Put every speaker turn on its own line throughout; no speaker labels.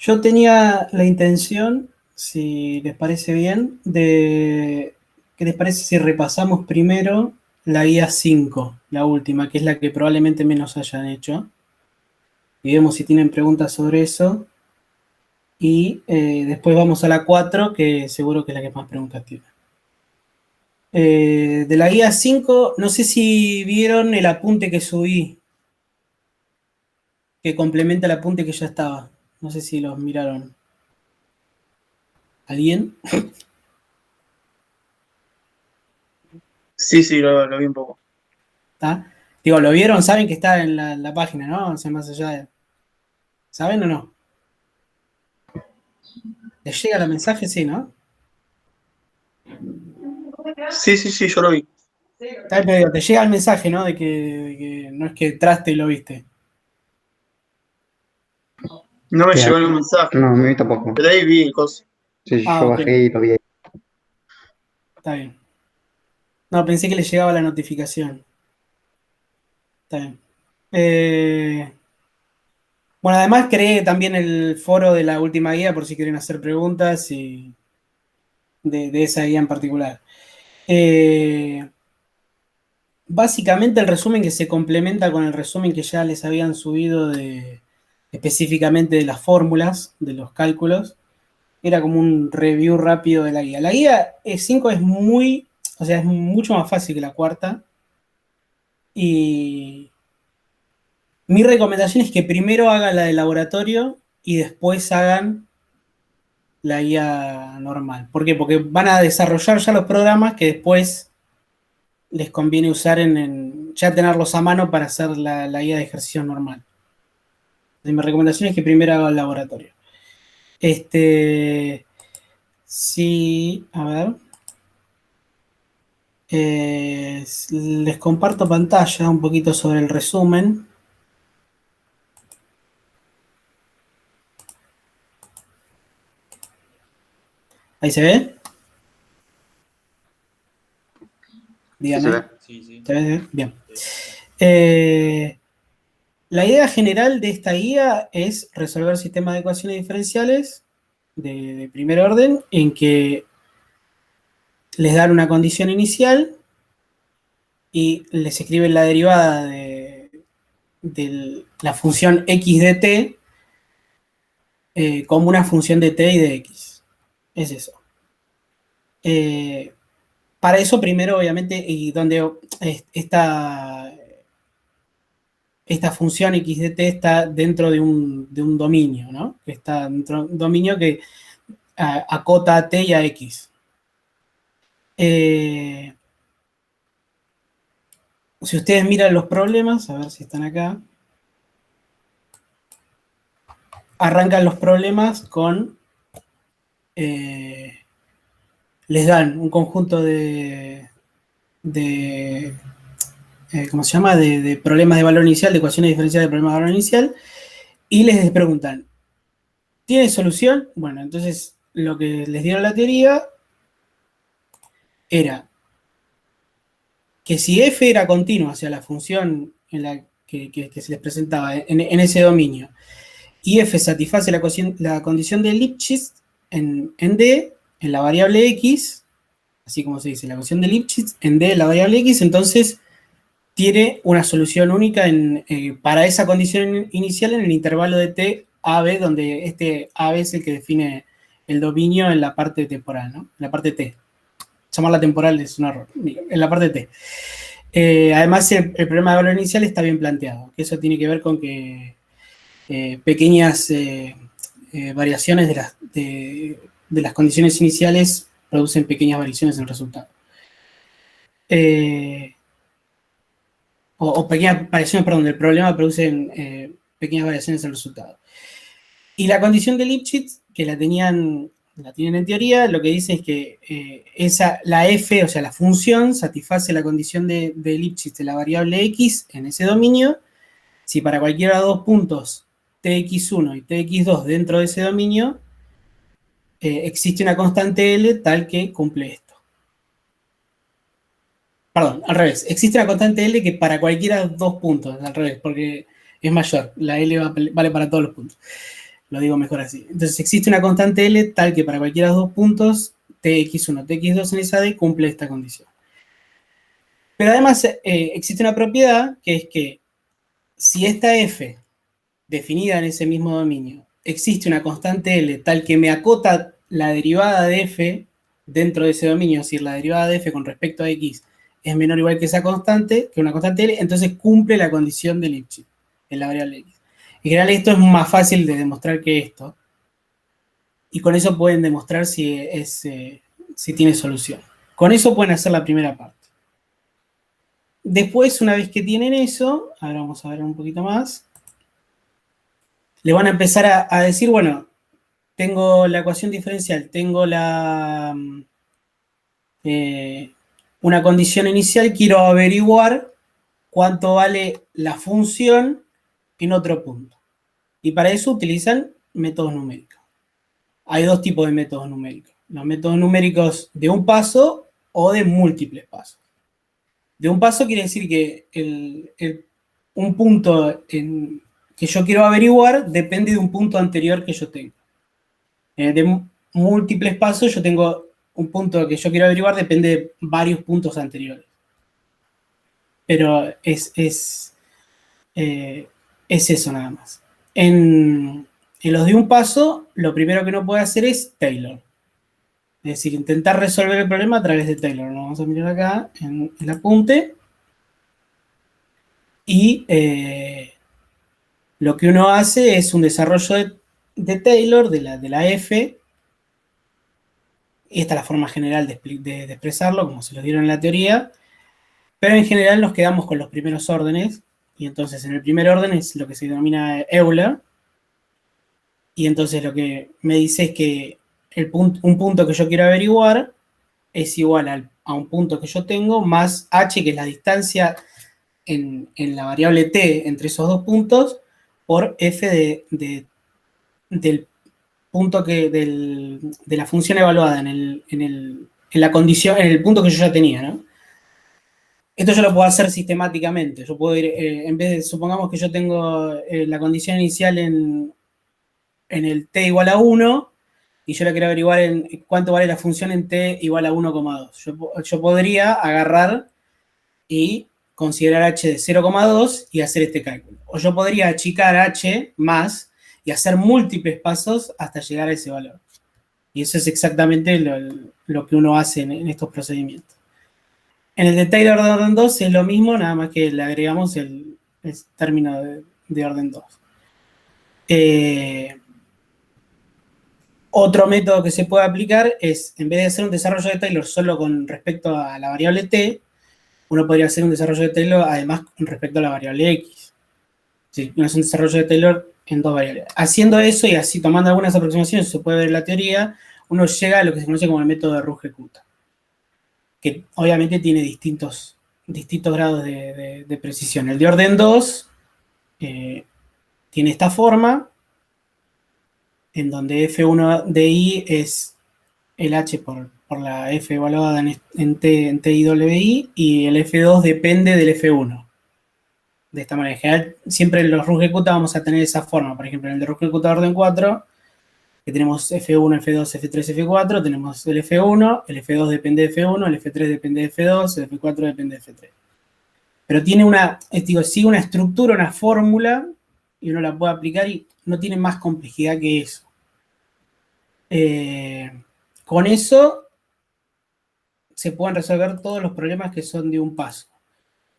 Yo tenía la intención, si les parece bien, de... ¿Qué les parece si repasamos primero la guía 5, la última, que es la que probablemente menos hayan hecho? Y vemos si tienen preguntas sobre eso. Y después vamos a la 4, que seguro que es la que más preguntas tiene. De la guía 5, no sé si vieron el apunte que subí, que complementa el apunte que ya estaba. No sé si los miraron. ¿Alguien?
Sí, sí, lo vi un poco.
¿Está? Digo, ¿lo vieron? ¿Saben que está en la página, no? O sea, más allá de... ¿Saben o no? ¿Les llega el mensaje? Sí, ¿no?
Sí, sí, sí, yo lo vi.
Pero digo, te llega el mensaje, ¿no? De que no es que entraste y lo viste.
No me
Sí,
llegó ningún mensaje,
no, a mí tampoco.
pero ahí vi el coso.
Sí,
Ah,
yo
ok,
bajé y lo vi ahí.
está bien. No, pensé que le llegaba la notificación. Está bien. Bueno, además creé también el foro de la última guía por si quieren hacer preguntas y de esa guía en particular. Eh, Básicamente el resumen que se complementa con el resumen que ya les habían subido específicamente de las fórmulas, de los cálculos, era como un review rápido de la guía. La guía E5 es muy, o sea, es mucho más fácil que la cuarta. Y mi recomendación es que primero hagan la de laboratorio y después hagan la guía normal. ¿Por qué? Porque van a desarrollar ya los programas que después les conviene usar ya tenerlos a mano para hacer la guía de ejercicio normal. Entonces, mi recomendación es que primero hagan el laboratorio. Sí, a ver. Les comparto pantalla un poquito sobre el resumen. Ahí se ve.
Sí, se
Dígame.
ve.
Sí, sí.
¿Se ve? Bien.
Sí.
Eh, la idea general de esta guía es resolver sistemas de ecuaciones diferenciales de primer orden en que les dan una condición inicial y les escriben la derivada de la función x de t como una función de t y de x. Es eso. Eh, para eso primero, obviamente, y donde esta función x de t está dentro de un dominio, ¿no? Que está dentro de un dominio que acota a t y a x. Eh, si ustedes miran los problemas, a ver si están acá, arrancan los problemas con, eh, les dan un conjunto de ¿cómo se llama? De problemas de valor inicial, de ecuaciones diferenciales de problemas de valor inicial, y les preguntan, ¿tiene solución? Bueno, entonces lo que les dieron la teoría era que si f era continua, o sea, la función en la que se les presentaba en ese dominio, y f satisface la condición de Lipschitz en D, en la variable x, así como se dice, la condición de Lipschitz en D, en la variable x, entonces tiene una solución única para esa condición inicial en el intervalo de t a b, donde este a b es el que define el dominio en la parte temporal, ¿no? En la parte t. Llamarla temporal es un error. En la parte t. Además, el problema de valor inicial está bien planteado, que eso tiene que ver con que pequeñas variaciones de las condiciones iniciales producen pequeñas variaciones en el resultado. O pequeñas variaciones, perdón, del problema producen pequeñas variaciones en el resultado. Y la condición de Lipschitz, que la tienen en teoría, lo que dice es que la f, o sea, la función, satisface la condición de Lipschitz de la variable x en ese dominio, si para cualquiera de dos puntos tx1 y tx2 dentro de ese dominio existe una constante L tal que cumple esto. Perdón, al revés. Existe una constante L que para cualquiera de dos puntos, al revés, porque es mayor. La L vale para todos los puntos. Lo digo mejor así. Entonces existe una constante L tal que para cualquiera de los dos puntos, tx1, tx2 en esa D cumple esta condición. Pero además existe una propiedad que es que si esta f definida en ese mismo dominio existe una constante L tal que me acota la derivada de f dentro de ese dominio, es decir, la derivada de f con respecto a x es menor o igual que esa constante, que una constante L, entonces cumple la condición de Lipschitz en la variable x. En general esto es más fácil de demostrar que esto, y con eso pueden demostrar si tiene solución. Con eso pueden hacer la primera parte. Después, una vez que tienen eso, ahora vamos a ver un poquito más, le van a empezar a decir, bueno, tengo la ecuación diferencial, tengo una condición inicial, quiero averiguar cuánto vale la función en otro punto. Y para eso utilizan métodos numéricos. Hay dos tipos de métodos numéricos. Los métodos numéricos de un paso o de múltiples pasos. De un paso quiere decir que un punto que yo quiero averiguar depende de un punto anterior que yo tengo. De múltiples pasos yo tengo un punto que yo quiero averiguar depende de varios puntos anteriores. Pero es eso nada más. En los de un paso, lo primero que uno puede hacer es Taylor. Es decir, intentar resolver el problema a través de Taylor. Lo vamos a mirar acá en el apunte. Y lo que uno hace es un desarrollo de Taylor, de la F. Esta es la forma general de expresarlo, como se lo dieron en la teoría. Pero en general nos quedamos con los primeros órdenes. Y entonces en el primer orden es lo que se denomina Euler. Y entonces lo que me dice es que un punto que yo quiero averiguar es igual a un punto que yo tengo más h, que es la distancia en la variable t entre esos dos puntos, por f del punto de la función evaluada en la condición, en el punto que yo ya tenía, ¿no? Esto yo lo puedo hacer sistemáticamente. Yo puedo ir, en vez de, supongamos que yo tengo la condición inicial en el t igual a 1, y yo la quiero averiguar en cuánto vale la función en t igual a 1,2. Yo podría agarrar y considerar h de 0,2 y hacer este cálculo. O yo podría achicar h más y hacer múltiples pasos hasta llegar a ese valor. Y eso es exactamente lo que uno hace en estos procedimientos. En el de Taylor de orden 2 es lo mismo, nada más que le agregamos el término de orden 2. Otro método que se puede aplicar es, en vez de hacer un desarrollo de Taylor solo con respecto a la variable t, uno podría hacer un desarrollo de Taylor además con respecto a la variable x. Sí, uno hace un desarrollo de Taylor en dos variables. Haciendo eso y así tomando algunas aproximaciones, se puede ver en la teoría, uno llega a lo que se conoce como el método de Runge-Kutta, que obviamente tiene distintos grados de precisión. El de orden 2 tiene esta forma, en donde F1 de I es el H por la F evaluada en T I WI, y el F2 depende del F1. De esta manera, en general, siempre en los Runge-Kutta vamos a tener esa forma. Por ejemplo, en el de Runge-Kutta orden 4, que tenemos F1, F2, F3, F4, tenemos el F1, el F2 depende de F1, el F3 depende de F2, el F4 depende de F3. Pero tiene sigue una estructura, una fórmula, y uno la puede aplicar y no tiene más complejidad que eso. Con eso se pueden resolver todos los problemas que son de un paso.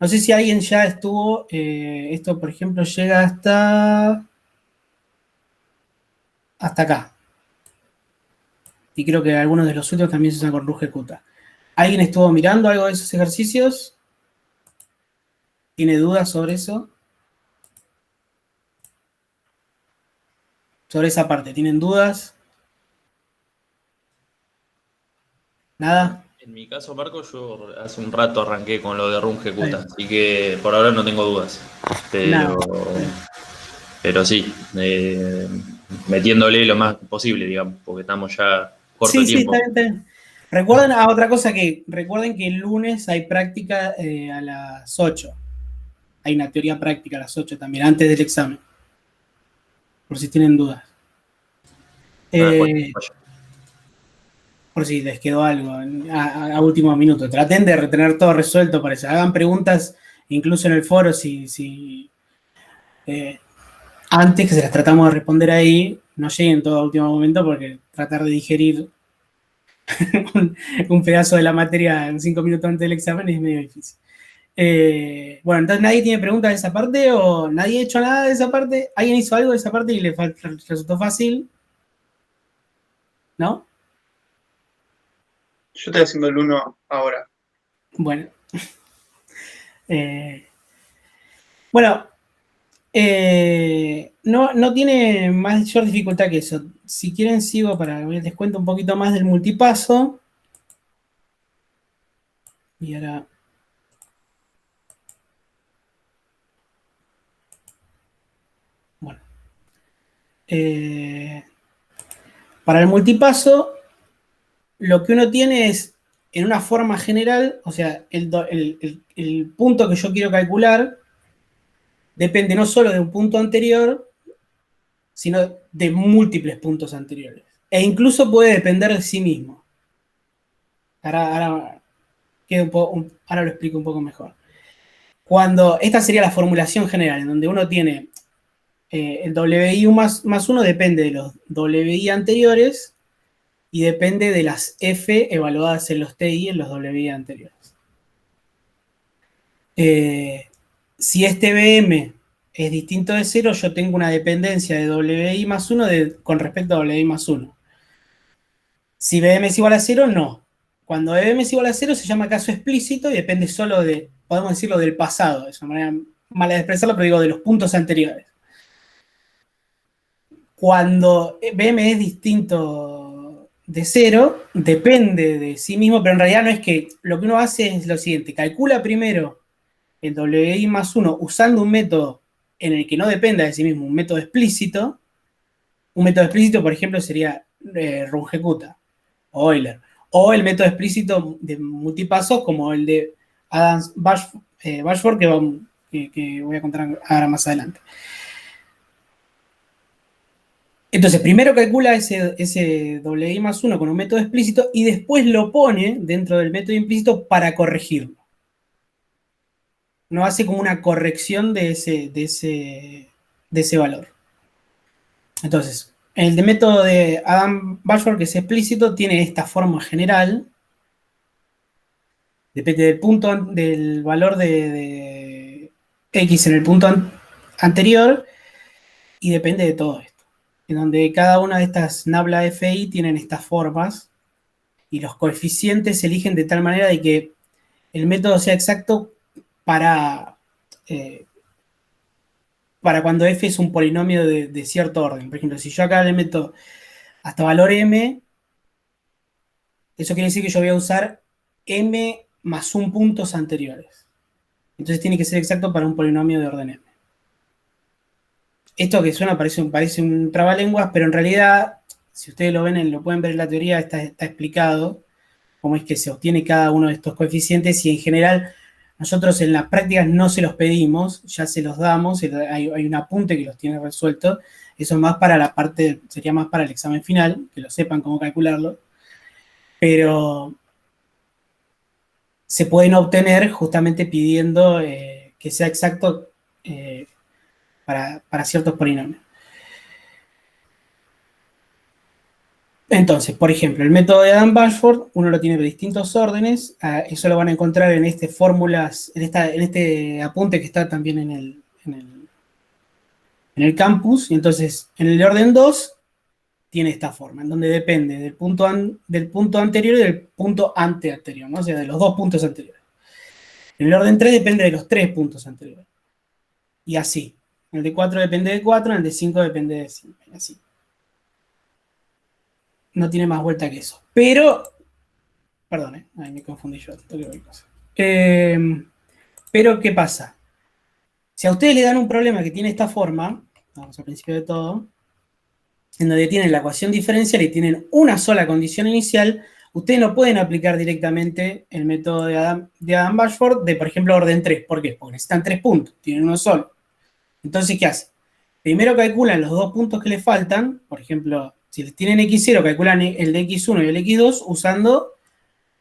No sé si alguien ya estuvo, esto por ejemplo llega hasta acá. Y creo que algunos de los últimos también se usan con Runge-Kutta. ¿Alguien estuvo mirando algo de esos ejercicios? ¿Tiene dudas sobre eso? Sobre esa parte, ¿tienen dudas? ¿Nada?
En mi caso, Marco, yo hace un rato arranqué con lo de Runge-Kutta, así que por ahora no tengo dudas. Pero sí, metiéndole lo más posible, digamos, porque estamos ya corto de tiempo.
Sí, está bien. Recuerden, otra cosa recuerden que el lunes hay práctica a las 8. Hay una teoría práctica a las 8 también, antes del examen. Por si tienen dudas. Eh, por si les quedó algo a último minuto. Traten de retener todo resuelto para eso. Hagan preguntas incluso en el foro si antes, que se las tratamos de responder ahí, no lleguen todo a último momento, porque tratar de digerir un pedazo de la materia en 5 minutos antes del examen es medio difícil. Bueno, entonces nadie tiene preguntas de esa parte o nadie ha hecho nada de esa parte. ¿Alguien hizo algo de esa parte y le resultó fácil? ¿No?
Yo estoy haciendo el 1 ahora.
Bueno. Bueno, no tiene mayor dificultad que eso. Si quieren sigo para que les cuento un poquito más del multipaso. Y ahora... Bueno. Para el multipaso, lo que uno tiene es, en una forma general, o sea, el punto que yo quiero calcular depende no solo de un punto anterior, sino de múltiples puntos anteriores. E incluso puede depender de sí mismo. Ahora lo explico un poco mejor. Esta sería la formulación general, en donde uno tiene el WI más 1 depende de los WI anteriores y depende de las F evaluadas en los TI en los WI anteriores. Si este BM es distinto de 0, yo tengo una dependencia de WI más 1 con respecto a WI más 1. Si BM es igual a 0, no. Cuando BM es igual a 0 se llama caso explícito y depende solo de, podemos decirlo, del pasado. Es una manera mala de expresarlo, pero digo de los puntos anteriores. Cuando BM es distinto de 0, depende de sí mismo, pero en realidad no es que lo que uno hace es lo siguiente: calcula primero el WI más 1 usando un método en el que no dependa de sí mismo, un método explícito. Un método explícito, por ejemplo, sería Runge-Kutta o Euler. O el método explícito de multipasos como el de Adams-Bashforth, que voy a contar ahora más adelante. Entonces, primero calcula ese WI más 1 con un método explícito y después lo pone dentro del método implícito para corregirlo. No hace como una corrección de ese valor. Entonces, el de método de Adams-Bashforth, que es explícito, tiene esta forma general. Depende del valor de X en el punto anterior y depende de todo esto. En donde cada una de estas nabla FI tienen estas formas y los coeficientes se eligen de tal manera de que el método sea exacto para cuando f es un polinomio de cierto orden. Por ejemplo, si yo acá le meto hasta valor m, eso quiere decir que yo voy a usar m más 1 puntos anteriores. Entonces tiene que ser exacto para un polinomio de orden m. Esto que suena parece un trabalenguas, pero en realidad, si ustedes lo pueden ver en la teoría, está explicado cómo es que se obtiene cada uno de estos coeficientes y en general nosotros en las prácticas no se los pedimos, ya se los damos, hay un apunte que los tiene resuelto. Eso es más para la parte, sería más para el examen final, que lo sepan cómo calcularlo. Pero se pueden obtener justamente pidiendo que sea exacto para ciertos polinomios. Entonces, por ejemplo, el método de Adams-Bashforth, uno lo tiene de distintos órdenes. Eso lo van a encontrar en fórmulas, en este apunte que está también en el campus. Y entonces, en el orden 2, tiene esta forma, en donde depende del punto anterior y del punto anteanterior, ¿no? O sea, de los dos puntos anteriores. En el orden 3 depende de los 3 puntos anteriores. Y así. En el de 4 depende de 4, en el de 5 depende de 5. Y así. No tiene más vuelta que eso. Pero, perdón, ahí me confundí yo. Pero, ¿qué pasa? Si a ustedes le dan un problema que tiene esta forma, vamos al principio de todo, en donde tienen la ecuación diferencial y tienen una sola condición inicial, ustedes no pueden aplicar directamente el método de Adams-Bashforth de, por ejemplo, orden 3. ¿Por qué? Porque necesitan 3 puntos, tienen uno solo. Entonces, ¿qué hacen? Primero calculan los 2 puntos que les faltan, por ejemplo, Si tienen x0, calculan el de x1 y el x2 usando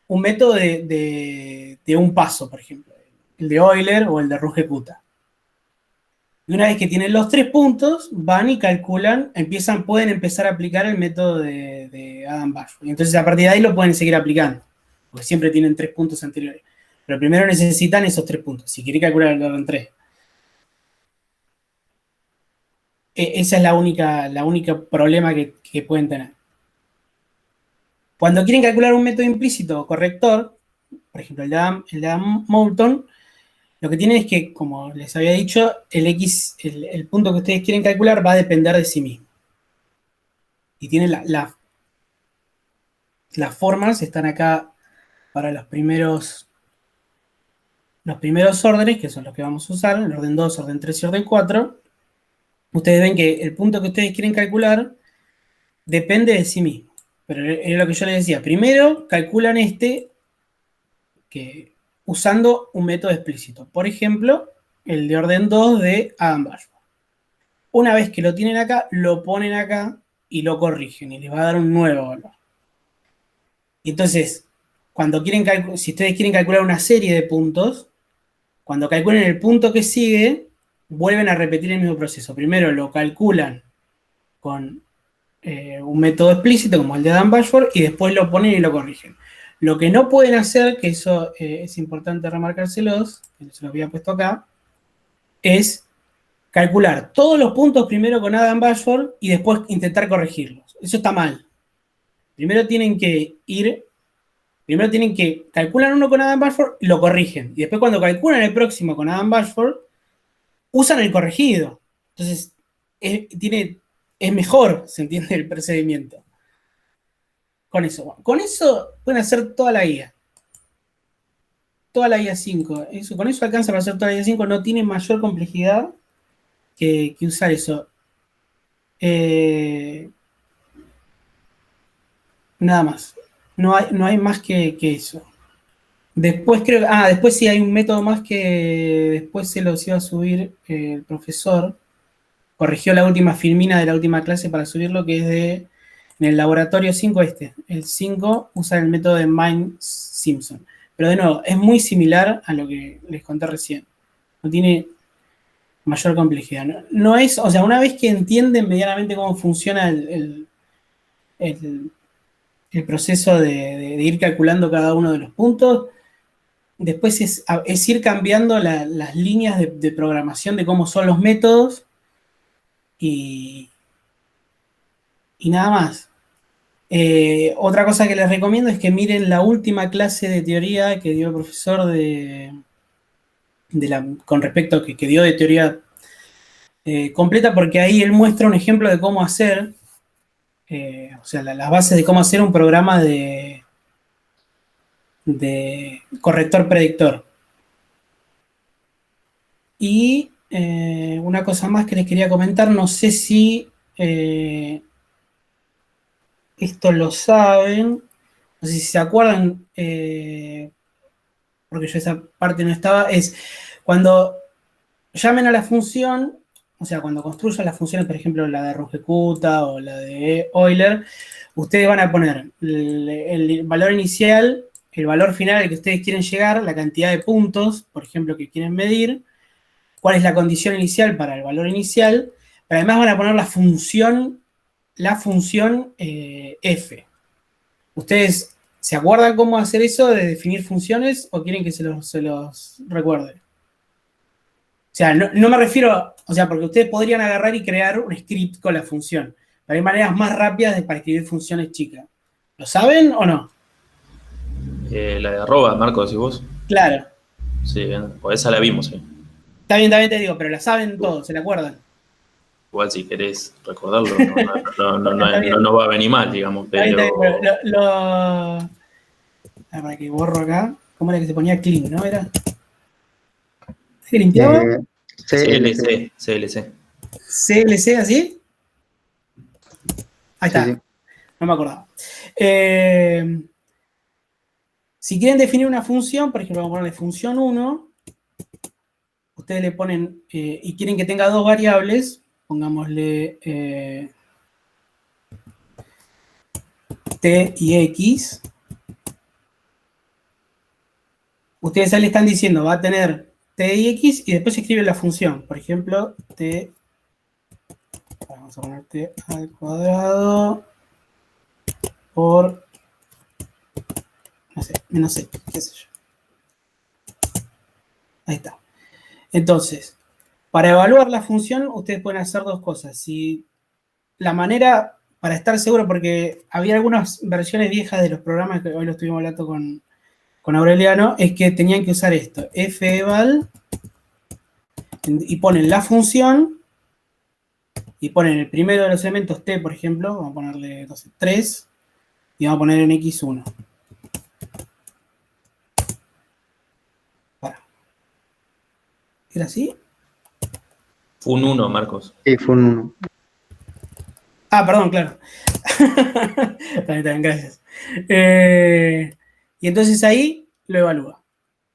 un método de un paso, por ejemplo. El de Euler o el de Runge-Kutta. Y una vez que tienen los 3 puntos, van y calculan, pueden empezar a aplicar el método de Adam-Bashford. Y entonces a partir de ahí lo pueden seguir aplicando, porque siempre tienen 3 puntos anteriores. Pero primero necesitan esos 3 puntos, si quieren calcular el orden 3. Esa es la única problema que pueden tener. Cuando quieren calcular un método implícito o corrector, por ejemplo el de Adam-Moulton, lo que tienen es que, como les había dicho, el punto que ustedes quieren calcular va a depender de sí mismo. Y tiene las formas, están acá para los primeros órdenes, que son los que vamos a usar, el orden 2, orden 3 y orden 4. Ustedes ven que el punto que ustedes quieren calcular depende de sí mismo. Pero es lo que yo les decía. Primero calculan usando un método explícito. Por ejemplo, el de orden 2 de Adam-Bashford. Una vez que lo tienen acá, lo ponen acá y lo corrigen y les va a dar un nuevo valor. Y entonces, si ustedes quieren calcular una serie de puntos, cuando calculen el punto que sigue, vuelven a repetir el mismo proceso. Primero lo calculan con un método explícito como el de Adam-Bashford y después lo ponen y lo corrigen. Lo que no pueden hacer, que eso es importante remarcárselos, que se los había puesto acá, es calcular todos los puntos primero con Adam-Bashford y después intentar corregirlos. Eso está mal. Primero tienen que calcular uno con Adam-Bashford y lo corrigen. Y después cuando calculan el próximo con Adam-Bashford, usan el corregido. Entonces, es mejor, ¿se entiende? El procedimiento. Con eso pueden hacer toda la guía. Toda la guía 5. Con eso alcanza para hacer toda la guía 5. No tiene mayor complejidad que usar eso. Nada más. No hay más que eso. Después después sí hay un método más que después se los iba a subir el profesor. Corrigió la última filmina de la última clase para subirlo, que es en el laboratorio 5 El 5 usa el método de Mind-Simpson. Pero de nuevo, es muy similar a lo que les conté recién. No tiene mayor complejidad. No es, o sea, una vez que entienden medianamente cómo funciona el proceso de ir calculando cada uno de los puntos, después es ir cambiando las líneas de programación de cómo son los métodos y nada más. Otra cosa que les recomiendo es que miren la última clase de teoría que dio el profesor con respecto a que dio de teoría completa, porque ahí él muestra un ejemplo de cómo hacer, o sea, las bases de cómo hacer un programa de corrector predictor. Y una cosa más que les quería comentar, no sé si esto lo saben, no sé si se acuerdan, porque yo esa parte no estaba, es cuando llamen a la función, o sea, cuando construyan las funciones, por ejemplo, la de Runge-Kutta o la de Euler, ustedes van a poner el valor inicial, el valor final al que ustedes quieren llegar, la cantidad de puntos, por ejemplo, que quieren medir, cuál es la condición inicial para el valor inicial, pero además van a poner la función f. ¿Ustedes se acuerdan cómo hacer eso de definir funciones o quieren que se los recuerde? O sea, no me refiero, o sea, porque ustedes podrían agarrar y crear un script con la función, pero hay maneras más rápidas para escribir funciones chicas. ¿Lo saben o no?
La de arroba, Marco, decís vos.
Claro.
Sí, pues esa la vimos, ¿eh?
Está bien, te digo, pero la saben todos, ¿se la acuerdan?
Igual si querés recordarlo, no va a venir mal, digamos. Pero...
para que borro acá. ¿Cómo era que se ponía clean, no? ¿Era? ¿Se limpiaba?
CLC.
¿CLC así? Ahí está.
Sí.
No me acordaba. Si quieren definir una función, por ejemplo, vamos a ponerle función 1, ustedes le ponen, y quieren que tenga dos variables, pongámosle t y x, ustedes ahí le están diciendo, va a tener t y x, y después escriben la función. Por ejemplo, t, vamos a poner t al cuadrado por, no sé, menos x, qué sé yo. Ahí está. Entonces, para evaluar la función, ustedes pueden hacer dos cosas. Si la manera, para estar seguro, porque había algunas versiones viejas de los programas, que hoy lo estuvimos hablando con Aureliano, es que tenían que usar esto, feval, y ponen la función, y ponen el primero de los elementos t, por ejemplo, vamos a ponerle, no sé, 3, y vamos a poner en x1. ¿Era así?
Fue un 1, Marcos.
Sí, fue un 1.
Ah, perdón, claro. También, gracias. Y entonces ahí lo evalúa.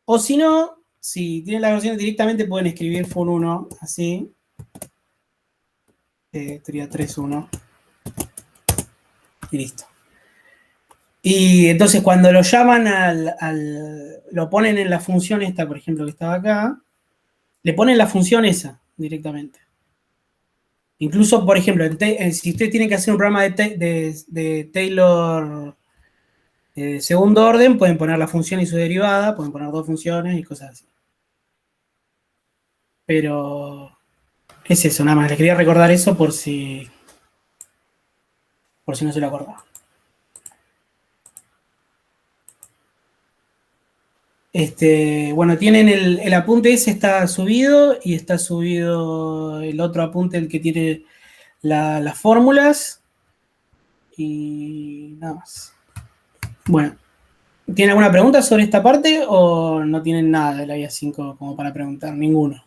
O si no, si tienen las versiones directamente, pueden escribir fun1 así. Sería 3.1. Y listo. Y entonces cuando lo llaman lo ponen en la función esta, por ejemplo, que estaba acá, le ponen la función esa directamente. Incluso, por ejemplo, si usted tiene que hacer un programa de Taylor segundo orden, pueden poner la función y su derivada, pueden poner dos funciones y cosas así. Pero es eso, nada más. Les quería recordar eso por si no se lo acordaba. Bueno, tienen el apunte ese, está subido, y está subido el otro apunte, el que tiene las fórmulas, y nada más. Bueno, ¿tienen alguna pregunta sobre esta parte o no tienen nada de la guía 5 como para preguntar? Ninguno.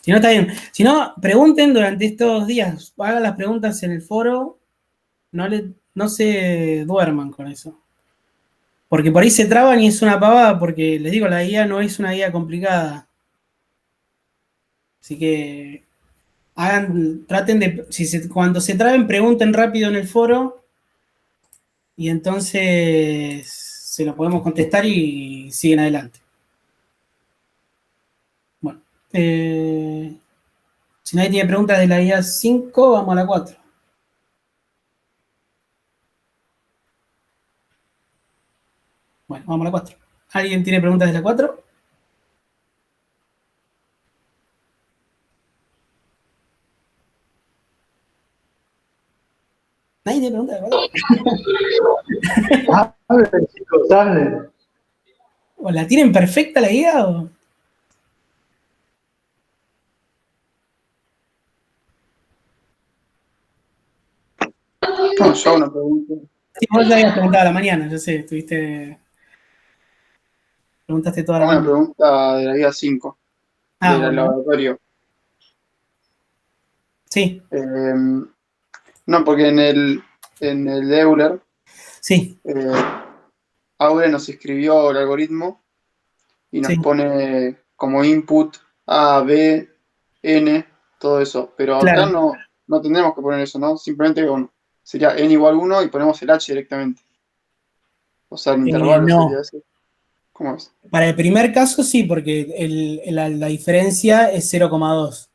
Si no, está bien. Si no, pregunten durante estos días, hagan las preguntas en el foro, no se duerman con eso. Porque por ahí se traban y es una pavada, porque les digo, la guía no es una guía complicada. Así que traten de, cuando se traben, pregunten rápido en el foro y entonces se lo podemos contestar y siguen adelante. Bueno, si nadie tiene preguntas de la guía 5, vamos a la 4. Bueno, vamos a la 4. ¿Alguien tiene preguntas de la 4? ¿Nadie tiene preguntas de la 4?
Hablen, chicos, hablen.
¿O la tienen perfecta la guía o...?
No, yo una pregunta.
Sí, vos ya habías preguntado a la mañana, yo sé, preguntaste toda la
Una
mañana.
pregunta de la guía 5,
Ah,
del
bueno,
laboratorio.
sí,
No, porque en el Euler,
sí,
Aure nos escribió el algoritmo y nos
sí,
pone como input A, B, N, todo eso. Pero acá
claro.
no tendremos que poner eso, ¿no? Simplemente sería N igual 1 y ponemos el H directamente. O sea, el intervalo sería
No,
ese. ¿Cómo es?
para el primer caso sí, porque la diferencia es 0,2.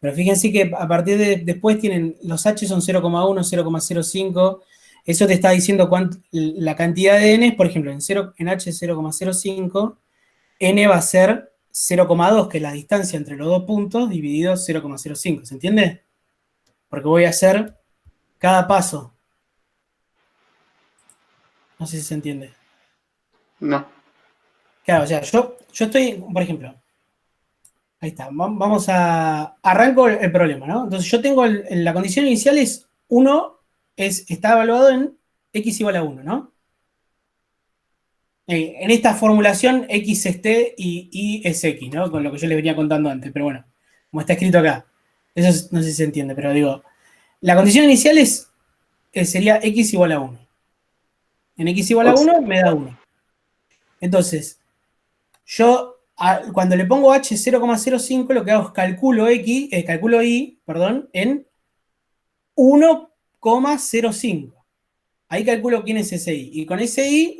Pero fíjense que a partir de después tienen, los H son 0,1, 0,05. Eso te está diciendo la cantidad de N, por ejemplo, en H es 0,05, N va a ser 0,2, que es la distancia entre los dos puntos, dividido 0,05. ¿Se entiende? Porque voy a hacer cada paso. No sé si se entiende.
No.
Claro, o sea, yo estoy, por ejemplo, ahí está, vamos arranco el problema, ¿no? Entonces yo tengo, la condición inicial es 1, está evaluado en x igual a 1, ¿no? En esta formulación x es t y y es x, ¿no? Con lo que yo les venía contando antes, pero bueno, como está escrito acá. Eso no sé si se entiende, pero digo, la condición inicial sería x igual a 1. En x igual a 1 me da 1. Entonces, yo cuando le pongo h 0,05, lo que hago es calculo y, perdón, en 1 1,05. Ahí calculo quién es ese i. Y con ese i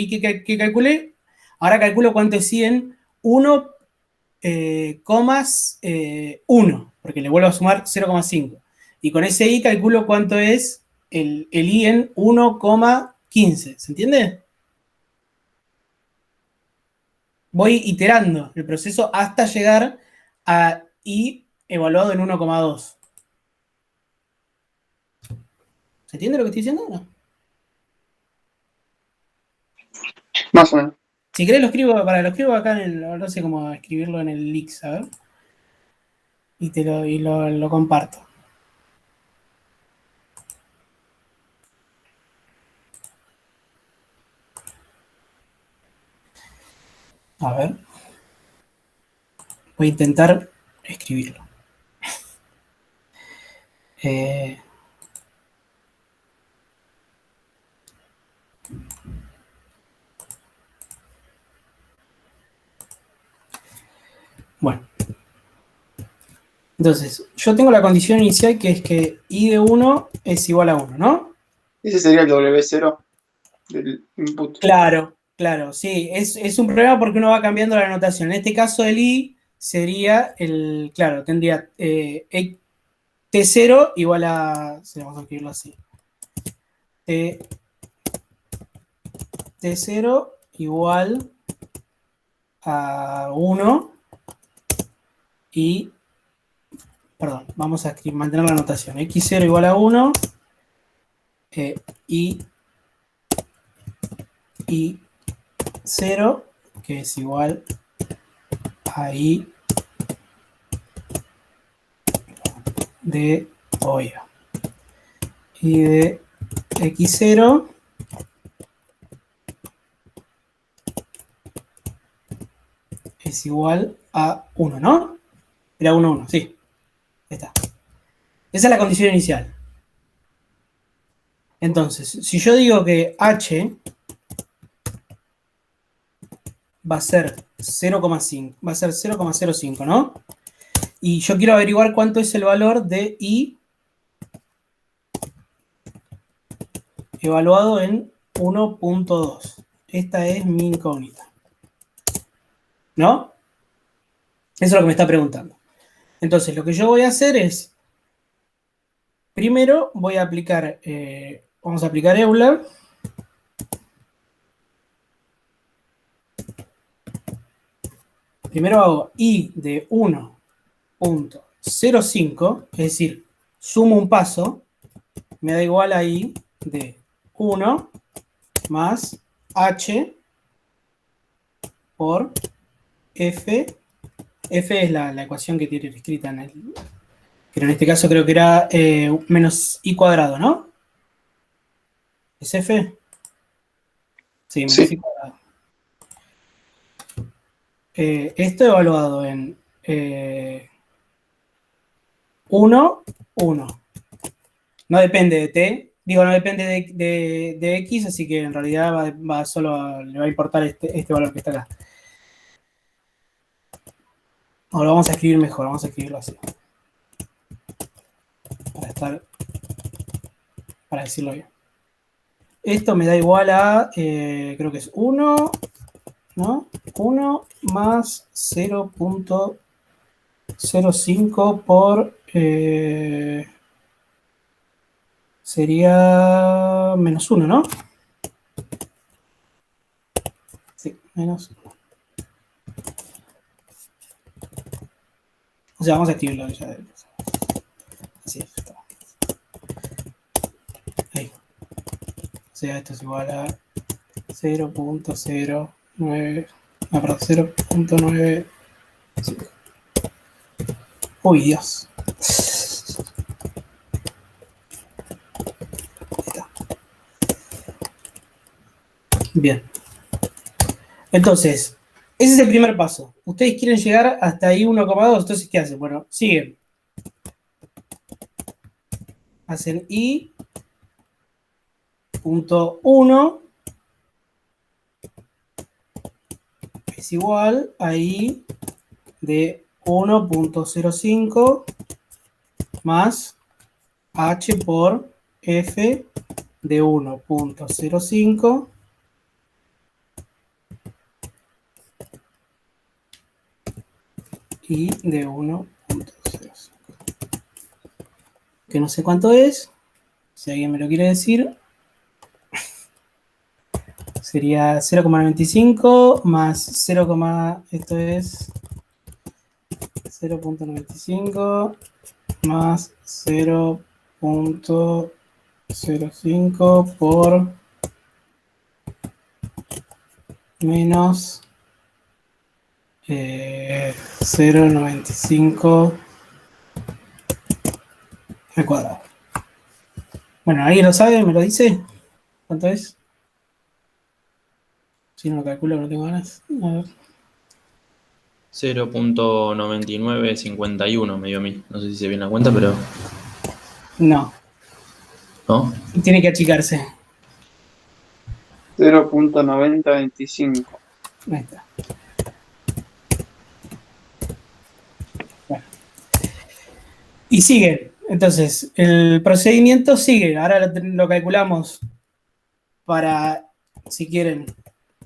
que calculé, ahora calculo cuánto es i en 1,1, porque le vuelvo a sumar 0,5. Y con ese i calculo cuánto es el i en 1,15. ¿Se entiende? Voy iterando el proceso hasta llegar a i evaluado en 1,2. ¿Se entiende lo que estoy diciendo? No.
Más o menos.
Si querés lo escribo acá no sé cómo escribirlo en el Lix, a ver. Y lo comparto. A ver. Voy a intentar escribirlo. Bueno. Entonces, yo tengo la condición inicial que es que i de 1 es igual a 1, ¿no?
Ese sería el W0 del input.
Claro, sí. Es un problema porque uno va cambiando la notación. En este caso, el i sería tendría T0 igual a, vamos a escribirlo así. T0 igual a 1 y, perdón, vamos a mantener la notación. X0 igual a 1 y 0, que es igual a i de OIA. Y de X0 es igual a 1, ¿no? Era 1, 1, sí. Ahí está. Esa es la condición inicial. Entonces, si yo digo que H va a ser 0,5, va a ser 0,05, ¿no? Y yo quiero averiguar cuánto es el valor de I evaluado en 1,2. Esta es mi incógnita. ¿No? Eso es lo que me está preguntando. Entonces, lo que yo voy a hacer es, primero voy a aplicar, vamos a aplicar Euler. Primero hago I de 1,05, es decir, sumo un paso, me da igual a I de 1 más H por F. F es la ecuación que tiene escrita en el... Pero en este caso creo que era menos I cuadrado, ¿no? ¿Es F? Sí, menos I cuadrado. Esto evaluado en 1, 1. No depende de T. Digo, no depende de X, así que en realidad le va a importar este valor que está acá. Ahora vamos a escribir mejor, vamos a escribirlo así. Para decirlo bien. Esto me da igual a, creo que es 1, ¿no? 1 más 0,05 por, sería menos 1, ¿no? Sí, menos 1. O sea, vamos a escribirlo ya. Así está. Ahí. O sea, esto es igual a 0,09. No, perdón, 0,95. Uy, Dios. Ahí está. Bien. Entonces, ese es el primer paso. Ustedes quieren llegar hasta ahí 1,2, entonces, ¿qué hacen? Bueno, siguen. Hacen I punto 1 es igual a I de 1,05 más H por F de 1.05 y de 1.05. Que no sé cuánto es. Si alguien me lo quiere decir. Sería 0,95 más 0, esto es 0.95 más 0.05 por menos 0,95 al cuadrado. Bueno, ¿alguien lo sabe? ¿Me lo dice? ¿Cuánto es? Si no lo calculo, no tengo ganas. A ver.
0.9951 me dio a mí. No sé si se viene la cuenta, pero.
No,
¿No?
tiene que achicarse.
0.9025.
Ahí está. Bueno. Y sigue. Entonces, el procedimiento sigue. Ahora lo calculamos para, si quieren,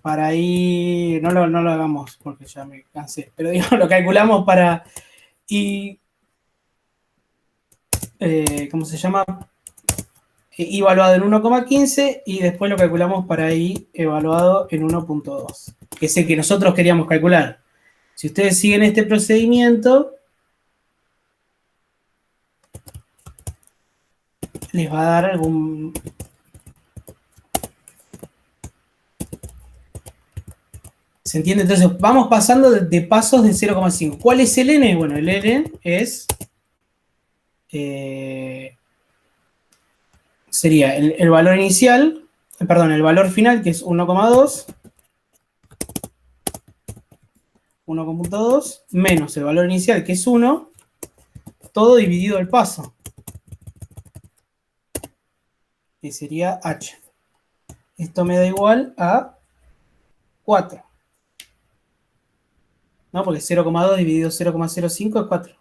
para ir, no lo hagamos porque ya me cansé, pero digo, lo calculamos para ir, ¿cómo se llama? I evaluado en 1,15 y después lo calculamos para I evaluado en 1.2, que es el que nosotros queríamos calcular. Si ustedes siguen este procedimiento, les va a dar algún... ¿Se entiende? Entonces vamos pasando de pasos de 0,5. ¿Cuál es el n? Bueno, el n es... sería el valor inicial, perdón, el valor final, que es 1,2, 1,2, menos el valor inicial, que es 1, todo dividido el paso, que sería h. Esto me da igual a 4, ¿no? Porque 0,2 dividido 0,05 es 4.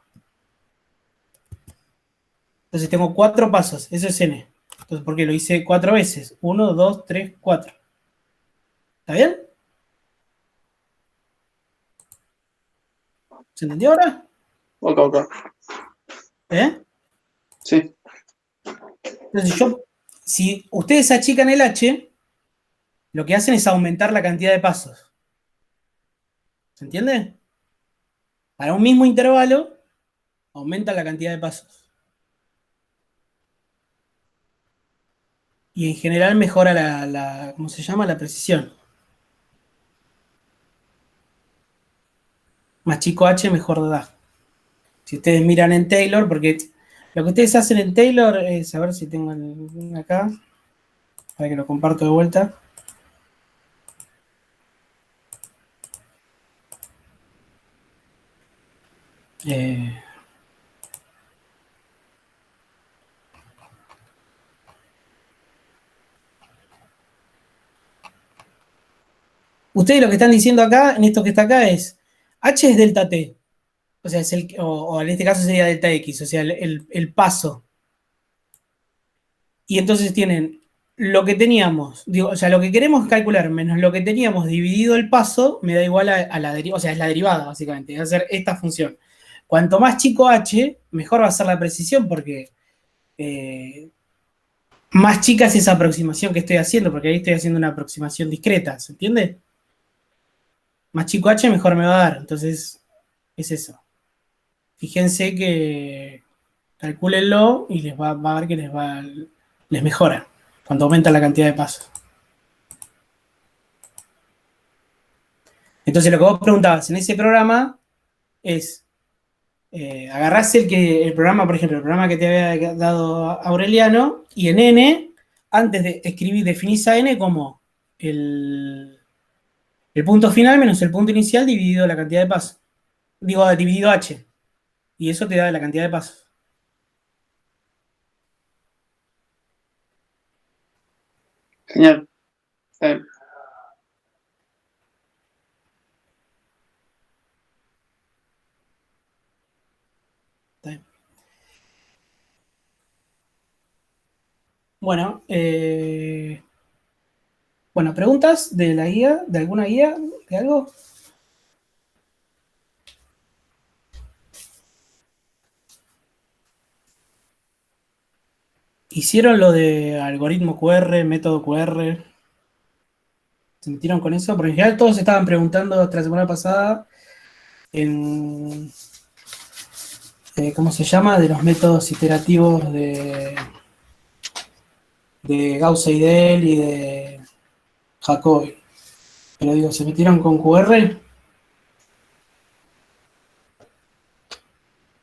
Entonces tengo 4 pasos, eso es n. Entonces, ¿por qué? Lo hice 4 veces. 1, 2, 3, 4. ¿Está bien? ¿Se entendió ahora?
Ok.
¿Eh?
Sí.
Entonces si ustedes achican el h, lo que hacen es aumentar la cantidad de pasos. ¿Se entiende? Para un mismo intervalo, aumenta la cantidad de pasos. Y en general mejora ¿cómo se llama? La precisión. Más chico h, mejor da. Si ustedes miran en Taylor, porque lo que ustedes hacen en Taylor es, a ver si tengo acá, para que lo comparto de vuelta. Eh, ustedes lo que están diciendo acá, en esto que está acá, es h es delta t. O sea, o en este caso sería delta x, o sea, el paso. Y entonces tienen lo que teníamos, digo, o sea, lo que queremos calcular menos lo que teníamos dividido el paso, me da igual a la derivada, o sea, es la derivada, básicamente, va a ser esta función. Cuanto más chico h, mejor va a ser la precisión, porque más chica es esa aproximación que estoy haciendo, porque ahí estoy haciendo una aproximación discreta, ¿se entiende? Más chico h, mejor me va a dar, entonces es eso. Fíjense que calcúlenlo y va a ver que les mejora cuando aumenta la cantidad de pasos. Entonces lo que vos preguntabas en ese programa es, agarrás el programa, por ejemplo, el programa que te había dado Aureliano, y en n, antes de escribir, definís a n como el punto final menos el punto inicial dividido la cantidad de pasos. Digo, dividido h. Y eso te da la cantidad de pasos.
Genial. Está bien.
¿Está bien? Bueno, bueno, ¿preguntas de la guía? ¿De alguna guía? ¿De algo? ¿Hicieron lo de algoritmo QR, método QR? ¿Se metieron con eso? Porque en general todos estaban preguntando hasta la semana pasada en, ¿cómo se llama? De los métodos iterativos de Gauss-Seidel y de Jacobi. Pero digo, ¿se metieron con QR?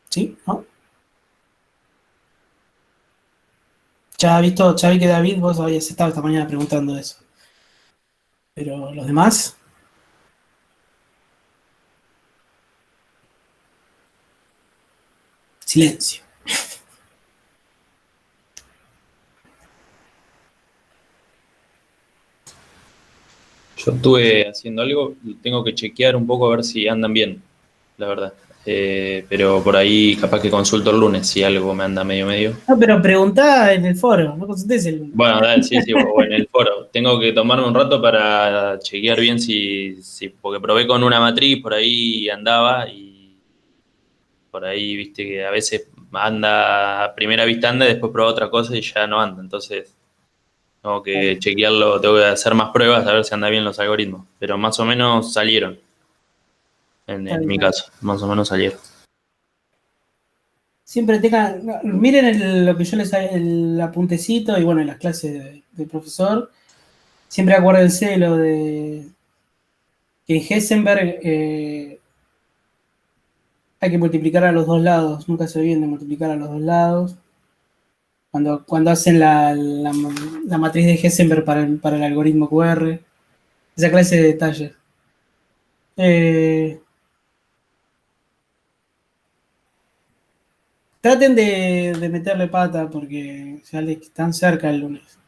¿Sí? ¿No? Ya vi que David, vos habías estado esta mañana preguntando eso. Pero los demás, silencio.
Yo estuve haciendo algo y tengo que chequear un poco a ver si andan bien, la verdad. Pero por ahí capaz que consulto el lunes si algo me anda medio medio.
No, pero preguntá en el foro, no consultés el lunes.
Bueno, dale, sí, sí, o en el foro. Tengo que tomarme un rato para chequear bien porque probé con una matriz, por ahí andaba y por ahí, viste, que a veces anda, a primera vista anda y después prueba otra cosa y ya no anda. Entonces, tengo que chequearlo, tengo que hacer más pruebas a ver si anda bien los algoritmos. Pero más o menos salieron,
Está
en mi
bien.
caso, más o menos salieron.
Siempre tengan, no, miren lo que yo les el apuntecito y bueno, en las clases del profesor, siempre acuérdense de lo de que en Heisenberg hay que multiplicar a los dos lados, nunca se olviden de multiplicar a los dos lados. Cuando hacen la matriz de Heisenberg para el algoritmo QR, esa clase de detalles. Eh, traten de meterle pata porque ya les están cerca el lunes.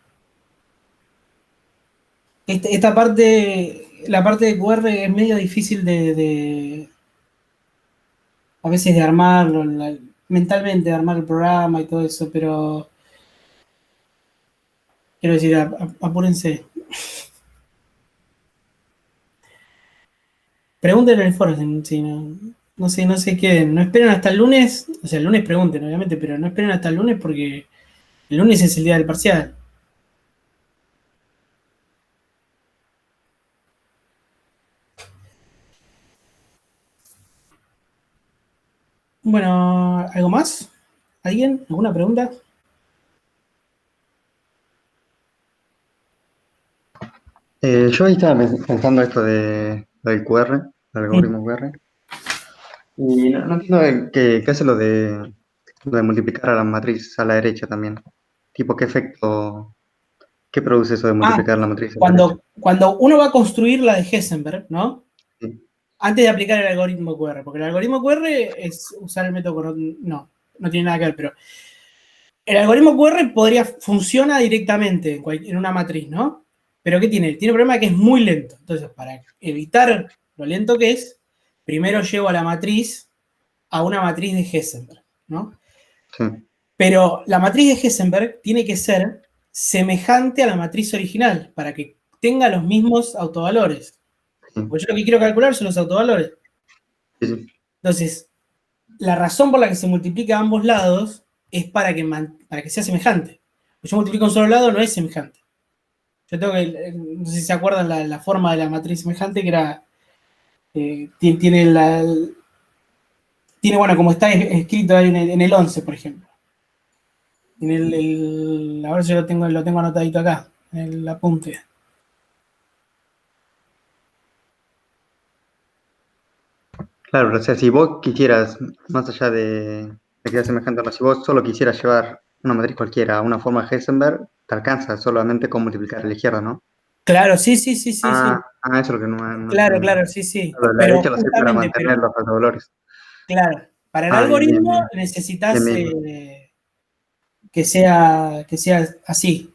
Esta parte, la parte de QR es medio difícil a veces de armarlo, mentalmente de armar el programa y todo eso, pero quiero decir, apúrense. Pregunten en el foro si no se queden, no esperen hasta el lunes, o sea, el lunes pregunten, obviamente, pero no esperen hasta el lunes porque el lunes es el día del parcial. Bueno, ¿algo más? ¿Alguien? ¿Alguna pregunta?
Yo ahí estaba pensando esto del QR, del algoritmo QR, y no entiendo qué hace lo de multiplicar a la matriz a la derecha también. Tipo, qué produce eso de
Ah,
multiplicar la matriz a la derecha?
cuando uno va a construir la de Heisenberg, ¿no?
Sí,
Antes de aplicar el algoritmo QR, porque el algoritmo QR es usar el método no tiene nada que ver, pero el algoritmo QR funciona directamente en una matriz, ¿no? Pero ¿qué tiene? Tiene un problema que es muy lento. Entonces, para evitar lo lento que es, primero llevo a la matriz a una matriz de Heisenberg, ¿no?
sí,
Pero la matriz de Heisenberg tiene que ser semejante a la matriz original para que tenga los mismos autovalores.
sí,
Porque yo lo que quiero calcular son los autovalores.
sí, sí.
Entonces, la razón por la que se multiplica a ambos lados es para que sea semejante. Si yo multiplico a un solo lado, no es semejante. Yo tengo que, no sé si se acuerdan la forma de la matriz semejante, que era, tiene tiene, bueno, como está escrito ahí en el 11, por ejemplo. En a ver si lo tengo anotadito acá, en el apunte.
Claro, o sea, si vos quisieras, más allá de que sea semejante o no, si vos solo quisieras llevar una matriz cualquiera a una forma Heisenberg, te alcanza solamente con multiplicar a la izquierda, ¿no?
Claro, sí, sí, sí, sí, sí.
Eso es lo que no
Claro,
entendí.
claro, sí, sí.
Lo de la
Pero
derecha lo sé para
justamente,
mantener los autovalores.
claro, para el
Bien, bien,
algoritmo
bien. Bien,
necesitas
bien.
que sea así.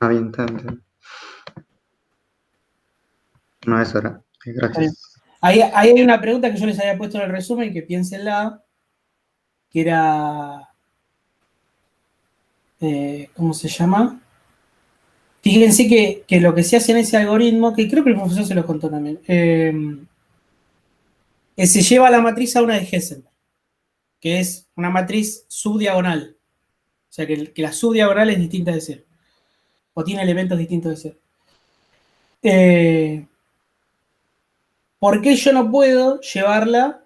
Bien, está bien. No, eso era.
Está bien.
Gracias.
Ahí hay una pregunta que yo les había puesto en el resumen, que piénsenla, que era ¿cómo se llama? Fíjense que lo que se hace en ese algoritmo, que creo que el profesor se lo contó también, se lleva la matriz a una de Heisenberg, que es una matriz subdiagonal. O sea, que la subdiagonal es distinta de cero, o tiene elementos distintos de cero. ¿Por qué yo no puedo llevarla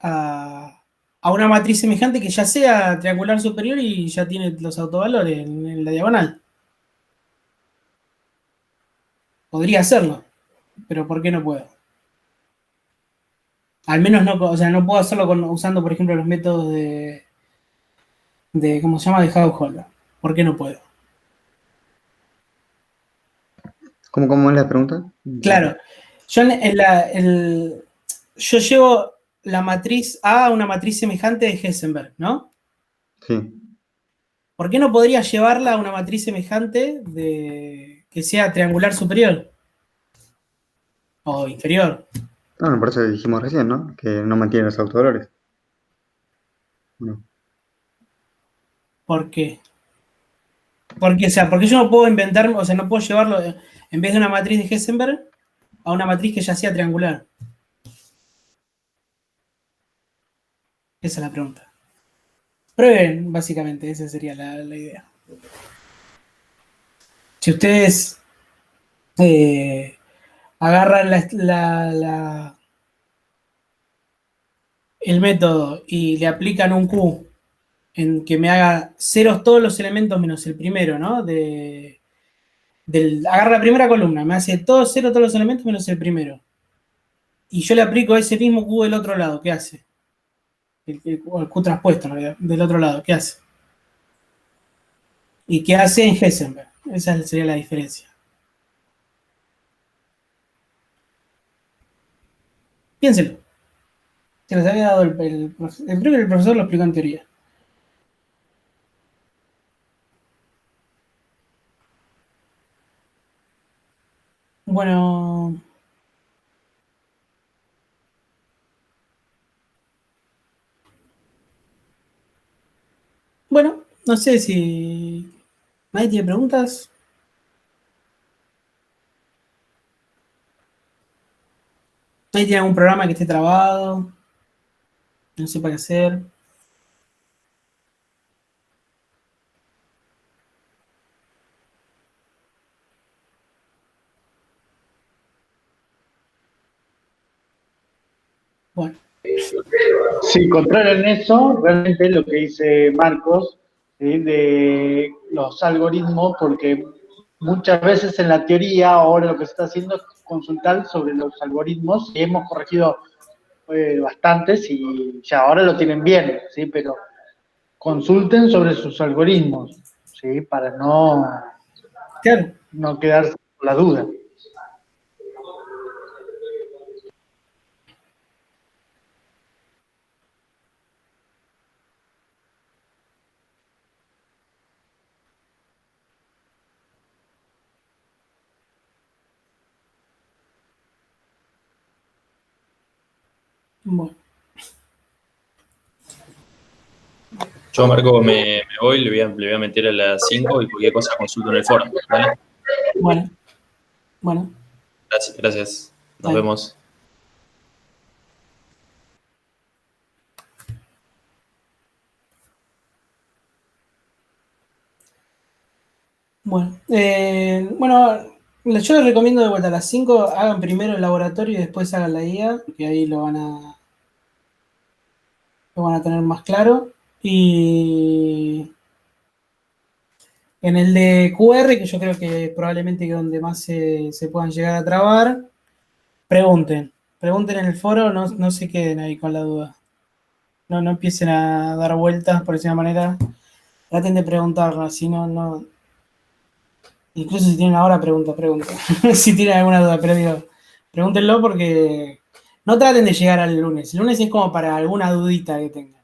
a una matriz semejante que ya sea triangular superior y ya tiene los autovalores en la diagonal? Podría hacerlo, pero ¿por qué no puedo? Al menos no, o sea, no puedo hacerlo usando, por ejemplo, los métodos de ¿cómo se llama? De Howell. ¿Por qué no puedo?
¿Cómo es la pregunta?
Claro, yo llevo la matriz A a una matriz semejante de Heisenberg, ¿no?
Sí.
¿Por qué no podría llevarla a una matriz semejante que sea triangular superior? O inferior.
Bueno, por eso dijimos recién, ¿no? Que no mantiene los autovalores. No.
¿Por qué? Porque, o sea, porque yo no puedo inventar, o sea, no puedo llevarlo en vez de una matriz de Heisenberg a una matriz que ya sea triangular. Esa es la pregunta. Prueben, básicamente, esa sería la idea. Si ustedes agarran el método y le aplican un Q en que me haga ceros todos los elementos menos el primero, ¿no? Agarra la primera columna, me hace todo cero todos los elementos menos el primero. Y yo le aplico ese mismo Q del otro lado, ¿qué hace? El Q transpuesto, en realidad, del otro lado, ¿qué hace? ¿Y qué hace en Heisenberg? Esa sería la diferencia. Piénsenlo. Se les había dado creo que el profesor lo explicó en teoría. Bueno. Bueno, no sé si nadie tiene preguntas. ¿Nadie tiene algún programa que esté trabado? No sepa qué hacer. Bueno.
Sí, contrario en eso, realmente lo que dice Marcos, ¿sí? De los algoritmos, porque muchas veces en la teoría ahora lo que se está haciendo es consultar sobre los algoritmos y hemos corregido bastantes y ya ahora lo tienen bien, ¿sí? Pero consulten sobre sus algoritmos, ¿sí? Para
Claro.
no quedarse con la duda.
Bueno.
Yo, Marco, me voy, le voy a meter a las 5 y cualquier cosa consulto en el foro, ¿vale?
Bueno. Bueno.
Gracias, gracias. Nos
Dale.
vemos.
Bueno, yo les recomiendo de vuelta a las 5, hagan primero el laboratorio y después hagan la guía, que ahí lo van a tener más claro. Y en el de QR, que yo creo que probablemente es donde más se puedan llegar a trabar, pregunten en el foro, no se queden ahí con la duda. No empiecen a dar vueltas por esa manera. Traten de preguntarlo, así no. Incluso si tienen ahora, pregunta. Si tienen alguna duda, pero digo, pregúntenlo porque no traten de llegar al lunes. El lunes es como para alguna dudita que tengan.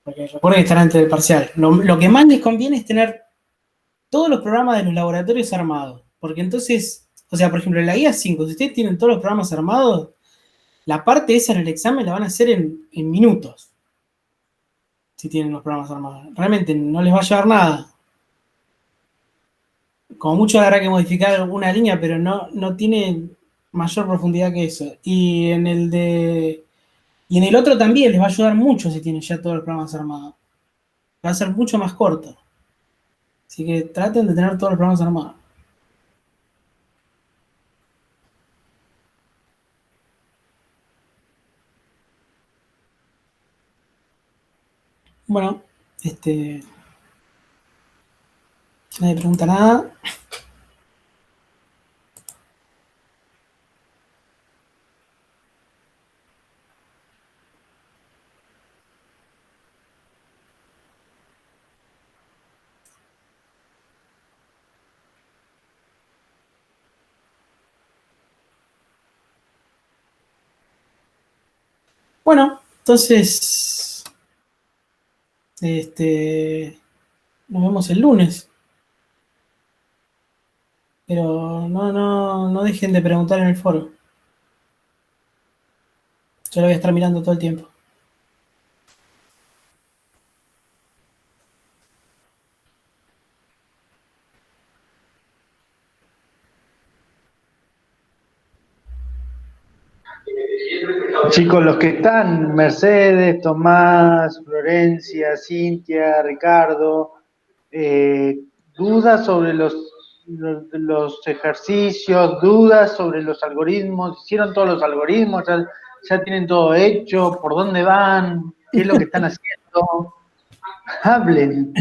Porque recuerden que están antes del parcial. Lo que más les conviene es tener todos los programas de los laboratorios armados. Porque entonces, o sea, por ejemplo, en la guía 5, si ustedes tienen todos los programas armados, la parte esa en el examen la van a hacer en minutos. si tienen los programas armados. Realmente no les va a llevar nada. Como mucho habrá que modificar una línea, pero no tiene mayor profundidad que eso. Y en el otro también les va a ayudar mucho si tienen ya todos los programas armados. Va a ser mucho más corto. Así que traten de tener todos los programas armados. Bueno, nadie pregunta nada. Bueno, entonces, nos vemos el lunes. Pero no dejen de preguntar en el foro. Yo lo voy a estar mirando todo el tiempo.
Chicos, los que están, Mercedes, Tomás, Florencia, Cintia, Ricardo, dudas sobre los ejercicios, dudas sobre los algoritmos, hicieron todos los algoritmos, ya tienen todo hecho, por dónde van, qué es lo que están haciendo. Hablen.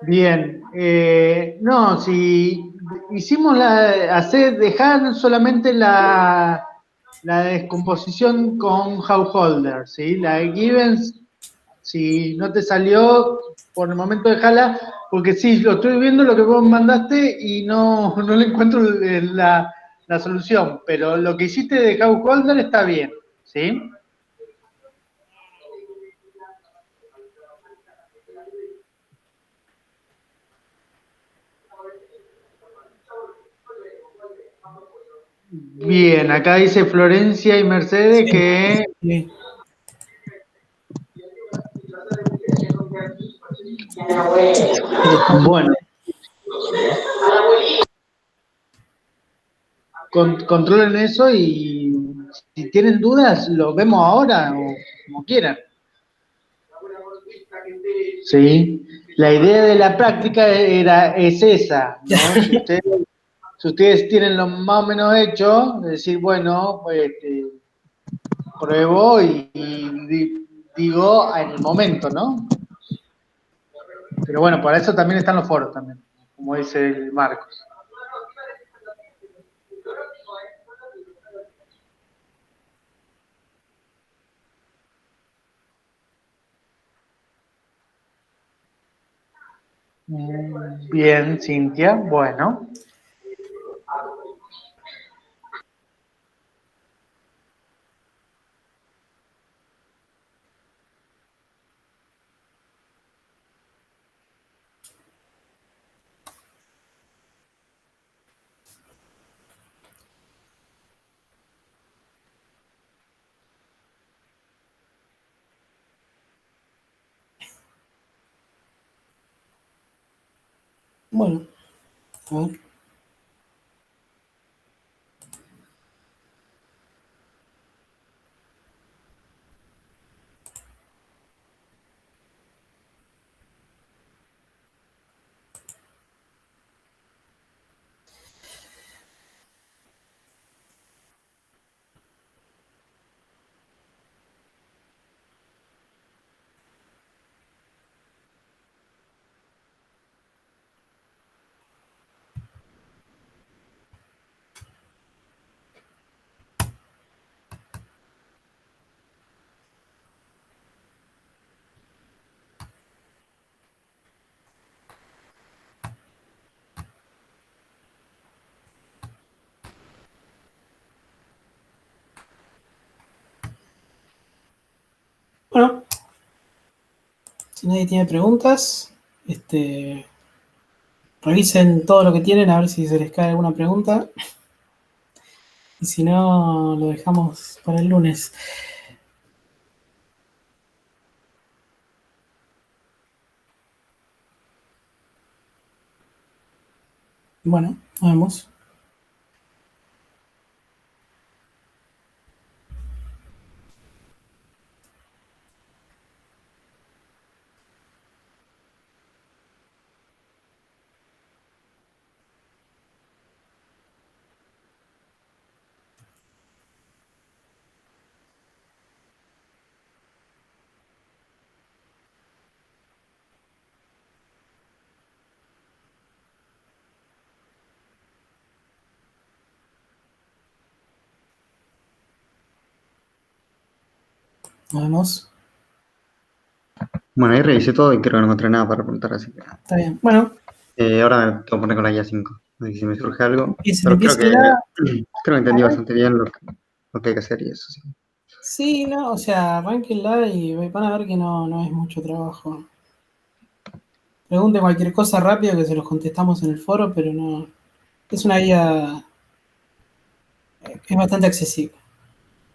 Bien, no, si hicimos dejar solamente la descomposición con Householder, ¿sí? La de Givens, si no te salió, por el momento dejala, porque sí, lo estoy viendo lo que vos mandaste y no le encuentro la solución, pero lo que hiciste de Householder está bien, ¿sí? Bien, acá dice Florencia y Mercedes que...
Sí.
Bueno, controlen eso y si tienen dudas, lo vemos ahora o como quieran. Sí, la idea de la práctica es esa, ¿no? Si ustedes tienen lo más o menos hecho, decir, bueno, pues, pruebo y digo en el momento, ¿no? Pero bueno, para eso también están los foros también, como dice el Marcos. Bien, Cintia, bueno.
Bueno, a ver. Si nadie tiene preguntas, revisen todo lo que tienen a ver si se les cae alguna pregunta. Y si no, lo dejamos para el lunes. Bueno, nos vemos. Nos vemos.
Bueno, ahí revisé todo y creo que no encontré nada para preguntar, así que...
Está bien. Bueno,
ahora me tengo que poner con la guía 5. Así que si me surge algo...
empiecen
Pero
la...
creo que entendí bastante bien lo que hay que hacer y eso, sí.
Sí, no, o sea, arránquenla y van a ver que no es mucho trabajo. Pregunten cualquier cosa rápido que se los contestamos en el foro, pero no. Es una guía. Es bastante accesible.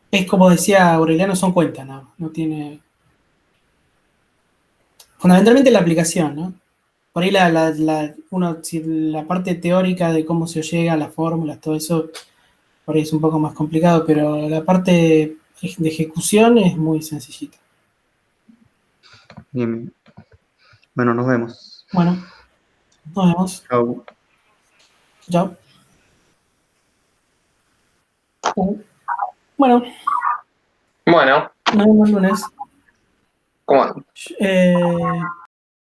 Es como decía Aureliano, son cuentas, no tiene. Fundamentalmente la aplicación, ¿no? Por ahí si la parte teórica de cómo se llega a las fórmulas, todo eso, por ahí es un poco más complicado, pero la parte de ejecución es muy sencillita.
Bien. Bueno, nos vemos.
Bueno, nos vemos.
Chau.
Chao. Bueno,
Bueno,
nos vemos el lunes.
¿cómo andan?